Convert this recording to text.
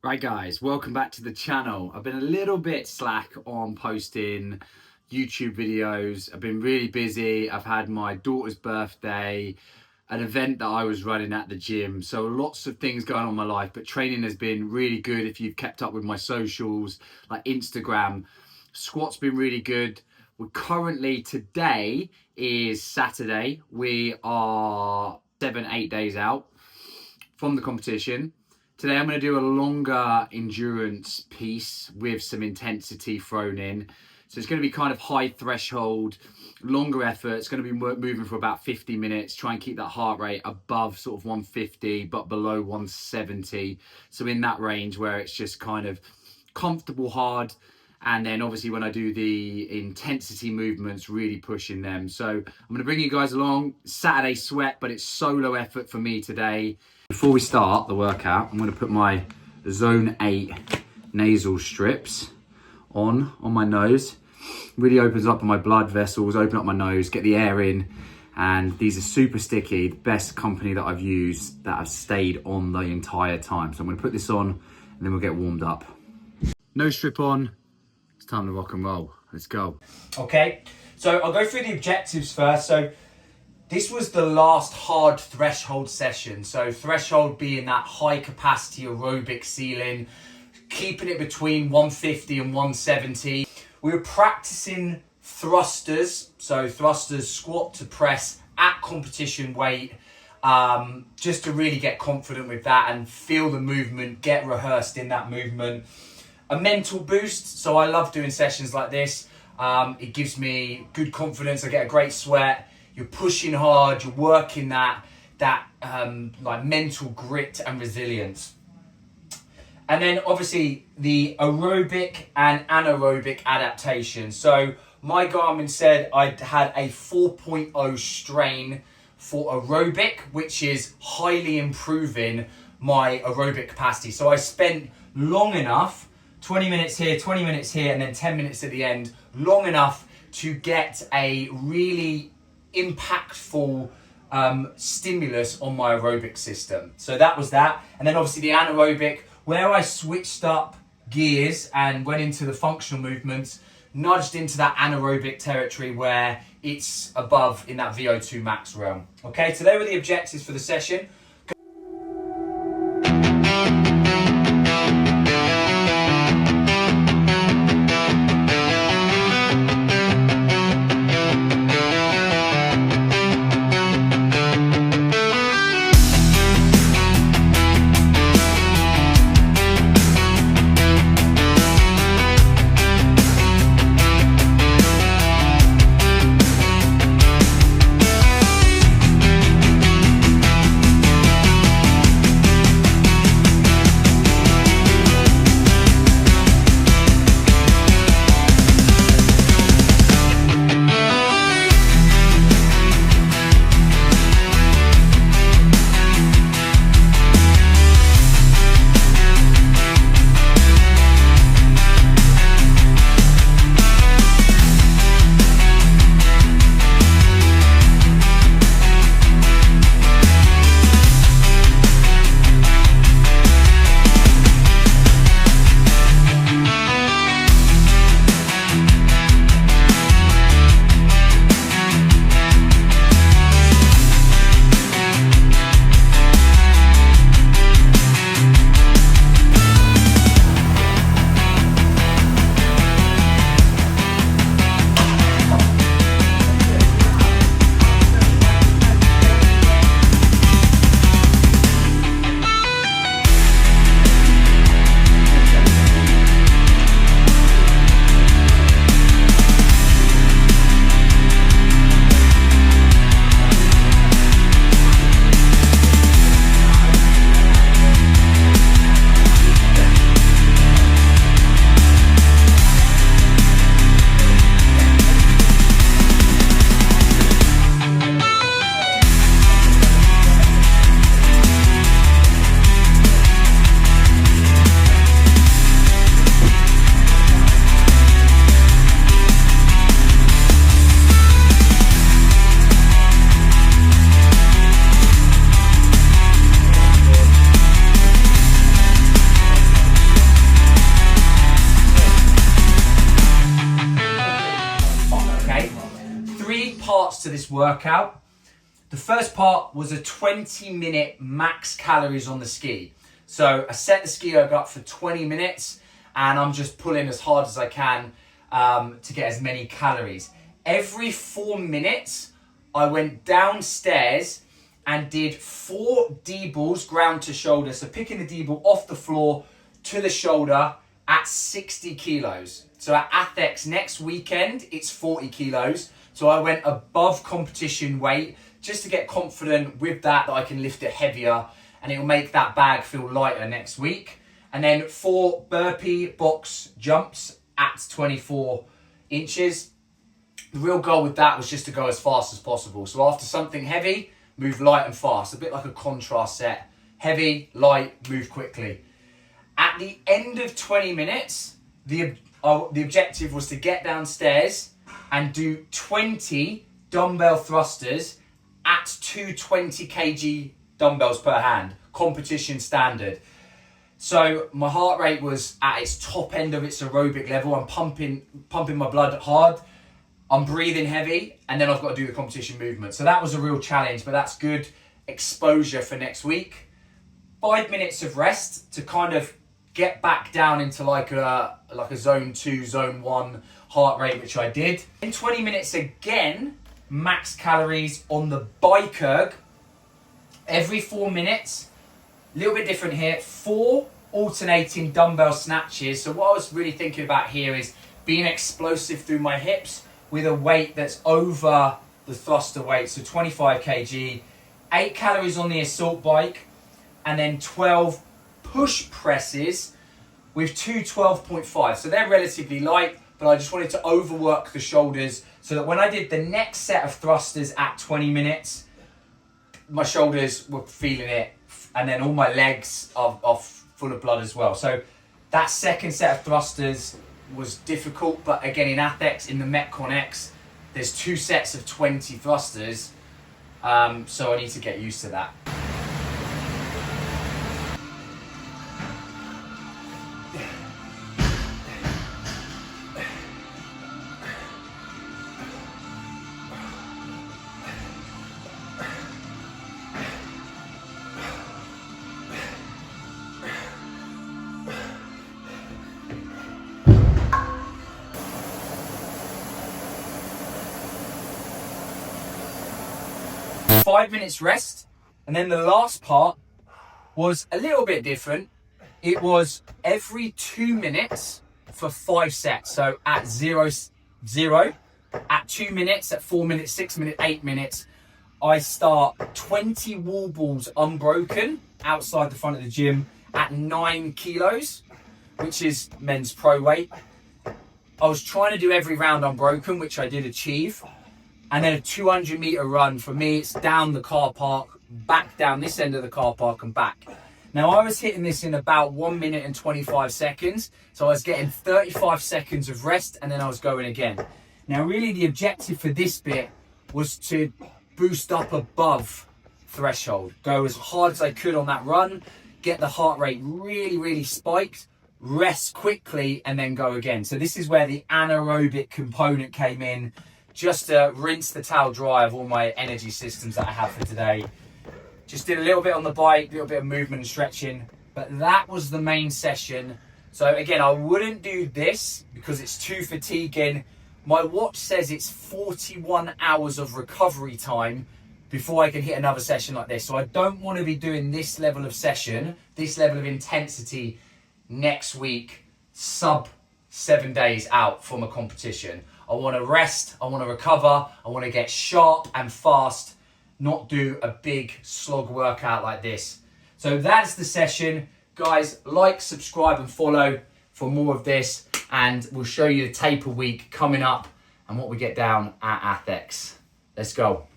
Right guys, welcome back to the channel. I've been a little bit slack on posting YouTube videos. I've been really busy. I've had my daughter's birthday, an event that I was running at the gym. So lots of things going on in my life, but training has been really good. If you've kept up with my socials, like Instagram, squat's been really good. We're currently, today is Saturday. We are 7-8 days out from the competition. Today I'm going to do a longer endurance piece with some intensity thrown in. So it's going to be kind of high threshold, longer effort. It's going to be moving for about 50 minutes. Try and keep that heart rate above sort of 150, but below 170. So in that range where it's just kind of comfortable, hard. And then obviously when I do the intensity movements, really pushing them. So I'm going to bring you guys along. Saturday sweat, but it's solo effort for me today. Before we start the workout, I'm going to put my Zone 8 nasal strips on my nose. Really opens up my blood vessels, open up my nose, get the air in. And these are super sticky, the best company that I've used that have stayed on the entire time. So I'm going to put this on and then we'll get warmed up. Nose strip on. It's time to rock and roll. Let's go. Okay, so I'll go through the objectives first. So this was the last hard threshold session. So threshold being that high capacity aerobic ceiling, keeping it between 150 and 170. We were practicing thrusters. So thrusters, squat to press at competition weight, just to really get confident with that and feel the movement, get rehearsed in that movement. A mental boost. So I love doing sessions like this. It gives me good confidence. I get a great sweat. You're pushing hard, you're working that like mental grit and resilience. And then obviously the aerobic and anaerobic adaptation. So my Garmin said I had a 4.0 strain for aerobic, which is highly improving my aerobic capacity. So I spent long enough, 20 minutes here, 20 minutes here, and then 10 minutes at the end, long enough to get a really impactful stimulus on my aerobic system. So that was that. And then obviously the anaerobic, where I switched up gears and went into the functional movements, nudged into that anaerobic territory where it's above in that VO2 max realm. Okay, so they were the objectives for the session. parts to this workout. The first part was a 20-minute max calories on the ski. So I set the ski erg up for 20 minutes and I'm just pulling as hard as I can to get as many calories. Every 4 minutes, I went downstairs and did 4 D-balls ground to shoulder. So picking the D-ball off the floor to the shoulder at 60 kilos. So at ATHX next weekend, it's 40 kilos. So I went above competition weight just to get confident with that I can lift it heavier and it will make that bag feel lighter next week. And then 4 burpee box jumps at 24 inches. The real goal with that was just to go as fast as possible. So after something heavy, move light and fast, a bit like a contrast set. Heavy, light, move quickly. At the end of 20 minutes, the objective was to get downstairs and do 20 dumbbell thrusters at 220 kg dumbbells per hand, competition standard. So my heart rate was at its top end of its aerobic level. I'm pumping my blood hard. I'm breathing heavy, and then I've got to do the competition movement. So that was a real challenge, but that's good exposure for next week. 5 minutes of rest to kind of get back down into like a zone 2, zone 1 heart rate, which I did. In 20 minutes again, max calories on the bike erg. Every 4 minutes, a little bit different here, 4 alternating dumbbell snatches. So what I was really thinking about here is being explosive through my hips with a weight that's over the thruster weight, so 25 kg, 8 calories on the assault bike, and then 12 push presses with 2 12.5. So they're relatively light, but I just wanted to overwork the shoulders so that when I did the next set of thrusters at 20 minutes, my shoulders were feeling it, and then all my legs are full of blood as well. So that second set of thrusters was difficult, but again in ATHX, in the Metcon X, there's 2 sets of 20 thrusters, so I need to get used to that. Five minutes rest, and then the last part was a little bit different. It was every 2 minutes for 5 sets. So at 0, 0, at 2 minutes, at 4 minutes, 6 minutes, 8 minutes, I start 20 wall balls unbroken outside the front of the gym at 9 kilos, which is men's pro weight. I was trying to do every round unbroken, which I did achieve. And then a 200-meter run. For me, it's down the car park, back down this end of the car park and back. Now, I was hitting this in about 1 minute and 25 seconds. So I was getting 35 seconds of rest, and then I was going again. Now, really, the objective for this bit was to boost up above threshold. Go as hard as I could on that run, get the heart rate really, really spiked, rest quickly, and then go again. So this is where the anaerobic component came in, just to rinse the towel dry of all my energy systems that I have for today. Just did a little bit on the bike, a little bit of movement and stretching, but that was the main session. So again, I wouldn't do this because it's too fatiguing. My watch says it's 41 hours of recovery time before I can hit another session like this. So I don't want to be doing this level of session, this level of intensity next week, sub 7 days out from a competition. I want to rest, I want to recover, I want to get sharp and fast, not do a big slog workout like this. So that's the session. Guys, like, subscribe and follow for more of this, and we'll show you the taper week coming up and what we get down at ATHX. Let's go.